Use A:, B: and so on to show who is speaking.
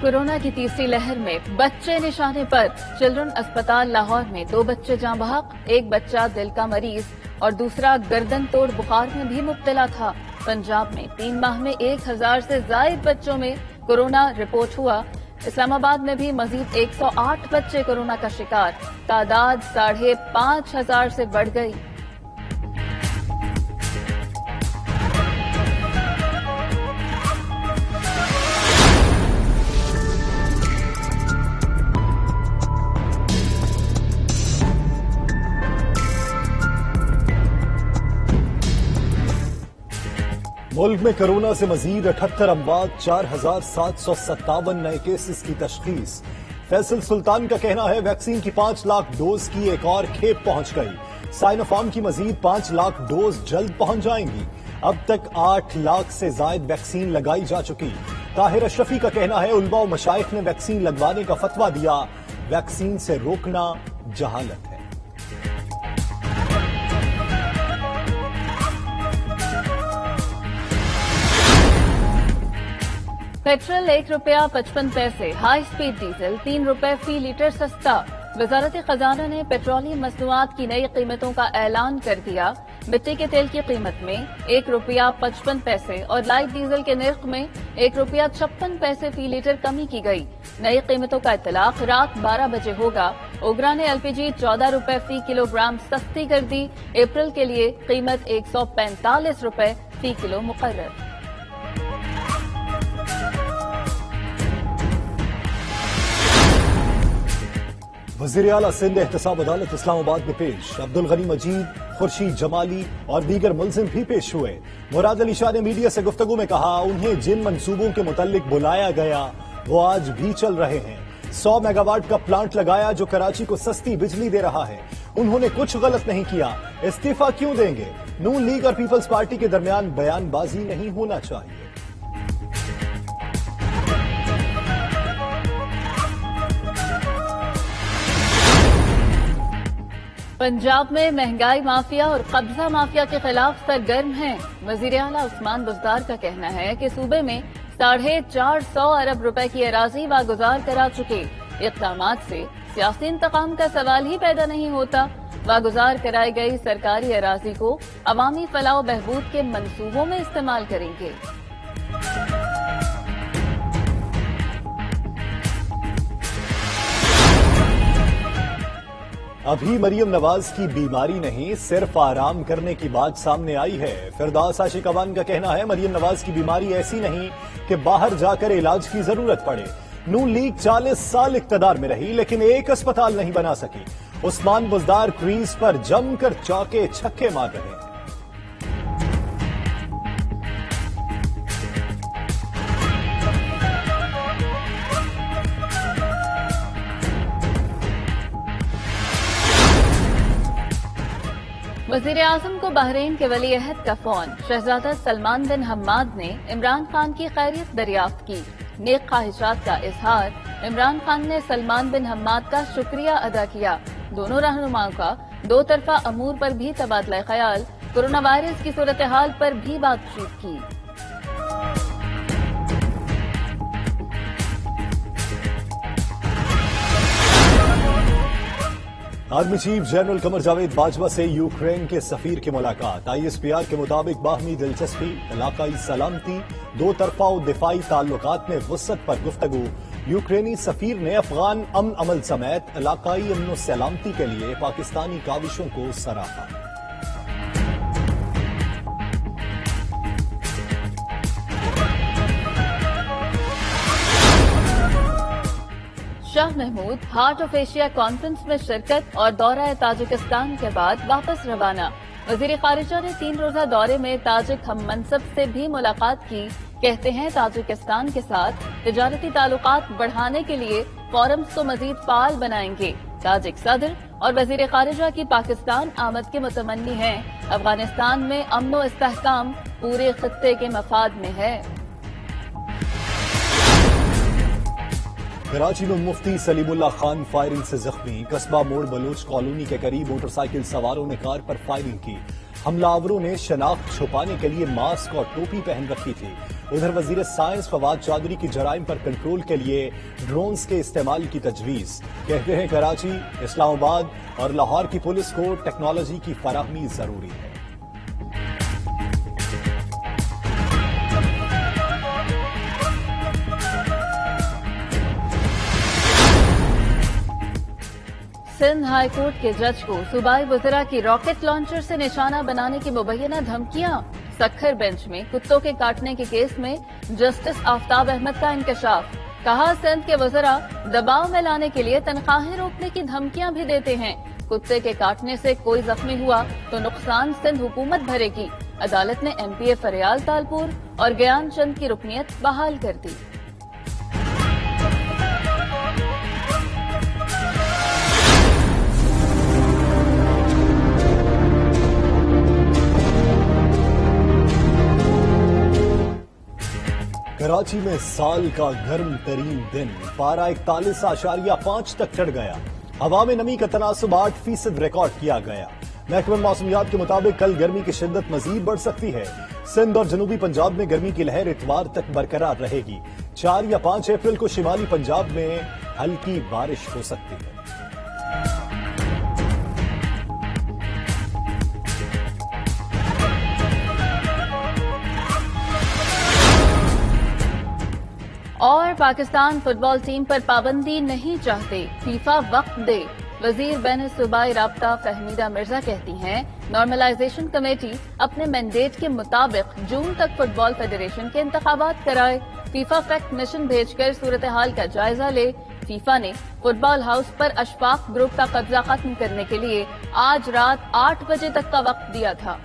A: Corona کی تیسری لہر میں بچے نشانے پر، چلڈرن اسپتال لاہور میں 2 بچے جاں بحق، 1 بچہ دل کا مریض اور دوسرا گردن توڑ بخار میں بھی مبتلا تھا۔ پنجاب میں 3 ماہ میں 1000 سے زائد بچوں میں کورونا رپورٹ ہوا۔ اسلام آباد میں بھی مزید 108 بچے کورونا کا شکار، تعداد 5500 سے بڑھ گئی۔
B: ملک میں کورونا سے مزید 78 اموات، 4757 نئے کیسز کی تشخیص۔ فیصل سلطان کا کہنا ہے ویکسین کی 5 لاکھ ڈوز کی ایک اور کھیپ پہنچ گئی۔ سائنو فارم کی مزید 5 لاکھ ڈوز جلد پہنچ جائیں گی۔ اب تک 8 لاکھ سے زائد ویکسین لگائی جا چکی۔ طاہر اشرفی کا کہنا ہے علماء و مشائخ نے ویکسین لگوانے کا فتویٰ دیا، ویکسین سے روکنا جہالت ہے۔
A: پیٹرول 1 روپیہ 55 پیسے، ہائی سپیڈ ڈیزل 3 روپے فی لیٹر سستا۔ وزارت خزانہ نے پیٹرولیم مصنوعات کی نئی قیمتوں کا اعلان کر دیا۔ مٹی کے تیل کی قیمت میں 1 روپیہ 55 پیسے اور لائٹ ڈیزل کے نرخ میں 1 روپیہ 56 پیسے فی لیٹر کمی کی گئی۔ نئی قیمتوں کا اطلاق رات 12 بجے ہوگا۔ اوگرا نے ایل پی جی 14 روپے فی کلو گرام سستی کر دی۔ اپریل کے لیے قیمت 145 روپے فی کلو مقرر۔
B: وزیر اعلیٰ سندھ احتساب عدالت اسلام آباد میں پیش، عبدالغنی مجید، خورشید جمالی اور دیگر ملزم بھی پیش ہوئے۔ مراد علی شاہ نے میڈیا سے گفتگو میں کہا انہیں جن منصوبوں کے متعلق بلایا گیا وہ آج بھی چل رہے ہیں۔ 100 میگا واٹ کا پلانٹ لگایا جو کراچی کو سستی بجلی دے رہا ہے۔ انہوں نے کچھ غلط نہیں کیا، استعفیٰ کیوں دیں گے؟ نون لیگ اور پیپلز پارٹی کے درمیان بیان بازی نہیں ہونا چاہیے۔
A: پنجاب میں مہنگائی مافیا اور قبضہ مافیا کے خلاف سرگرم ہیں۔ وزیر اعلیٰ عثمان بزدار کا کہنا ہے کہ صوبے میں 450 ارب روپے کی اراضی واگزار کرا چکے۔ اقدامات سے سیاسی انتقام کا سوال ہی پیدا نہیں ہوتا۔ واگزار کرائی گئی سرکاری اراضی کو عوامی فلاح و بہبود کے منصوبوں میں استعمال کریں گے۔
B: ابھی مریم نواز کی بیماری نہیں، صرف آرام کرنے کی بات سامنے آئی ہے۔ فردوس عاشق اوان کا کہنا ہے مریم نواز کی بیماری ایسی نہیں کہ باہر جا کر علاج کی ضرورت پڑے۔ نون لیگ 40 سال اقتدار میں رہی لیکن ایک اسپتال نہیں بنا سکی۔ عثمان بزدار کریز پر جم کر چوکے چھکے مار رہے ہیں۔
A: وزیر اعظم کو بحرین کے ولی عہد کا فون، شہزادہ سلمان بن حماد نے عمران خان کی خیریت دریافت کی۔ نیک خواہشات کا اظہار، عمران خان نے سلمان بن حماد کا شکریہ ادا کیا۔ دونوں رہنماؤں کا 2 طرفہ امور پر بھی تبادلہ خیال، کورونا وائرس کی صورتحال پر بھی بات چیت کی۔
B: Army chief general Qamar Javed Bajwa سے یوکرین کے سفیر کی ملاقات۔ ISPR کے مطابق باہمی دلچسپی، علاقائی سلامتی، 2 طرفہ و دفاعی تعلقات میں وسعت پر گفتگو۔ یوکرینی سفیر نے افغان امن عمل سمیت علاقائی امن و سلامتی کے لیے پاکستانی کاوشوں کو سراہا۔
A: Shah Mahmood heart of Asia conference میں شرکت اور دورہ تاجکستان کے بعد واپس روانہ۔ وزیر خارجہ نے 3 روزہ دورے میں تاجک ہم منصب سے بھی ملاقات کی۔ کہتے ہیں تاجکستان کے ساتھ تجارتی تعلقات بڑھانے کے لیے فورمز کو مزید فعال بنائیں گے۔ تاجک صدر اور وزیر خارجہ کی پاکستان آمد کے متمنی ہیں۔ افغانستان میں امن و استحکام پورے خطے کے مفاد میں ہے۔
B: کراچی میں مفتی سلیم اللہ خان فائرنگ سے زخمی۔ قصبہ موڑ بلوچ کالونی کے قریب موٹر سائیکل سواروں نے کار پر فائرنگ کی۔ حملہ آوروں نے شناخت چھپانے کے لیے ماسک اور ٹوپی پہن رکھی تھی۔ ادھر وزیر سائنس فواد چودھری کی جرائم پر کنٹرول کے لیے ڈرونز کے استعمال کی تجویز۔ کہتے ہیں کراچی، اسلام آباد اور لاہور کی پولیس کو ٹیکنالوجی کی فراہمی ضروری ہے۔
A: سندھ ہائی کورٹ کے جج کو صوبائی وزراء کی راکٹ لانچر سے نشانہ بنانے کی مبینہ دھمکیاں۔ سکھر بینچ میں کتوں کے کاٹنے کے کیس میں جسٹس آفتاب احمد کا انکشاف۔ کہا سندھ کے وزراء دباؤ میں لانے کے لیے تنخواہیں روکنے کی دھمکیاں بھی دیتے ہیں۔ کتے کے کاٹنے سے کوئی زخمی ہوا تو نقصان سندھ حکومت بھرے گی۔ عدالت نے ایم پی اے فریال تالپور اور گیان چند کی رکنیت بحال کر دی۔
B: کراچی میں سال کا گرم ترین دن، پارہ 41.5 تک چڑھ گیا۔ ہوا میں نمی کا تناسب 8% ریکارڈ کیا گیا۔ محکمہ موسمیات کے مطابق کل گرمی کی شدت مزید بڑھ سکتی ہے۔ سندھ اور جنوبی پنجاب میں گرمی کی لہر اتوار تک برقرار رہے گی۔ 4 یا 5 اپریل کو شمالی پنجاب میں ہلکی بارش ہو سکتی ہے۔
A: اور پاکستان فٹ بال ٹیم پر پابندی نہیں چاہتے، فیفا وقت دے۔ وزیر بین صوبائی رابطہ فہمیدہ مرزا کہتی ہیں نارملائزیشن کمیٹی اپنے مینڈیٹ کے مطابق جون تک فٹ بال فیڈریشن کے انتخابات کرائے۔ فیفا فیکٹ مشن بھیج کر صورتحال کا جائزہ لے۔ فیفا نے فٹ بال ہاؤس پر اشفاق گروپ کا قبضہ ختم کرنے کے لیے آج رات 8 بجے تک کا وقت دیا تھا۔